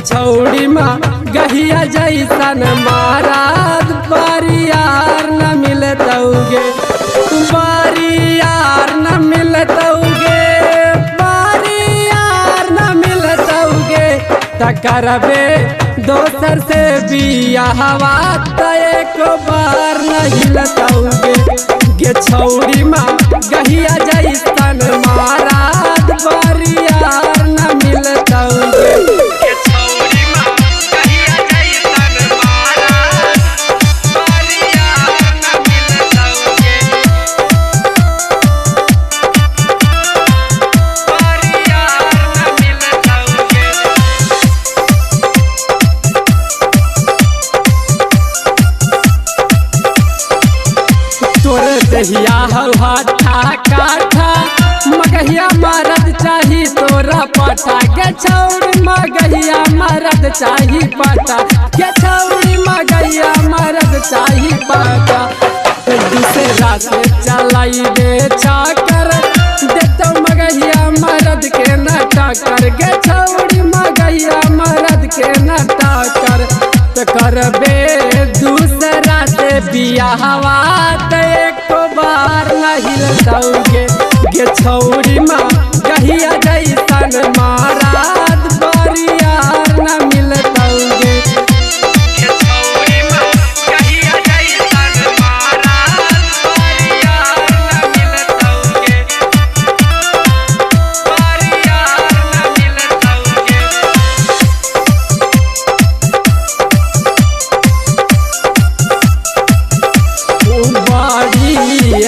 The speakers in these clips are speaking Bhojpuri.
छौड़ी माँ गहिया जैसन महाराज बारियार न मिलतौगे बारियार न मिलतौगे बारियार न मिलतौगे तकरबे दोसर से बियाहवा त एक बार न हिलतौगे गे छौड़ी माँ गहिया जैसन महाराज बारियार न मिलतौगे दहिया हल्हा काठा मगहिया मरद चाही तोरा पटा गे छौड़ी मगहिया मरद चाही पटा गे छौड़ी मगहिया मरद चाही पटा दूसरा से चलाई दे चाकर देतो मगहिया मरद के नटा कर गे छौड़ी मगहिया मरद के नटा कर तो करबे दूसरा से बियाहवा त एक बार न हिलतौगे गे छौड़ी माँ गहिया जैसन महाराज बारियार न मिलतौगे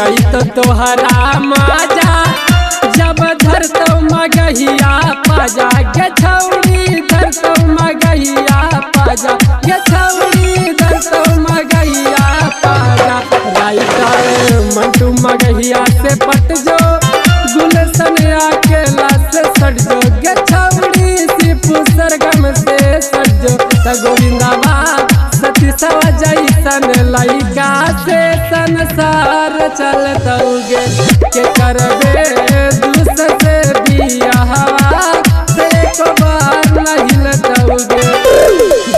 आई तो तोहरा माजा जब धरतो मगहिया पाजा गे छौड़ी धरतो मगहिया पाजा गे छौड़ी धरतो मगहिया पाजा राइटर मंटू मगहिया से पट जो गुलशन अकेला से सट जो गे छौड़ी सिपू सरगम से सट जो त गोविंदाबाद सती सवा जैसन लइका से संसार चलतौगे के करबे दूसर से बियाहवा से एक बार न हिलतौगे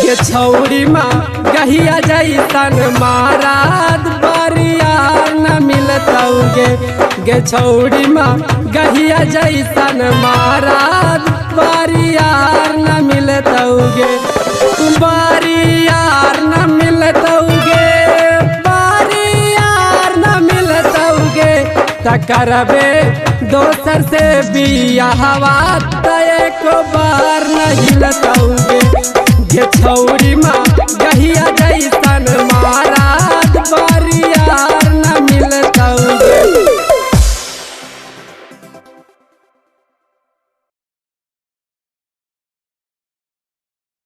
गे छौड़ी माँ गहिया जैसन महाराज बारियार न मिलतौगे गे छौड़ी माँ गहिया जैसन महाराज बारियार न मिलतौगे बारियार न मिलतौगे बारियार न मिलतौगे तकरबे दोसर से बियाहवा त एक बार न हिलतौगे गे छौड़ी माँ गहिया जैसन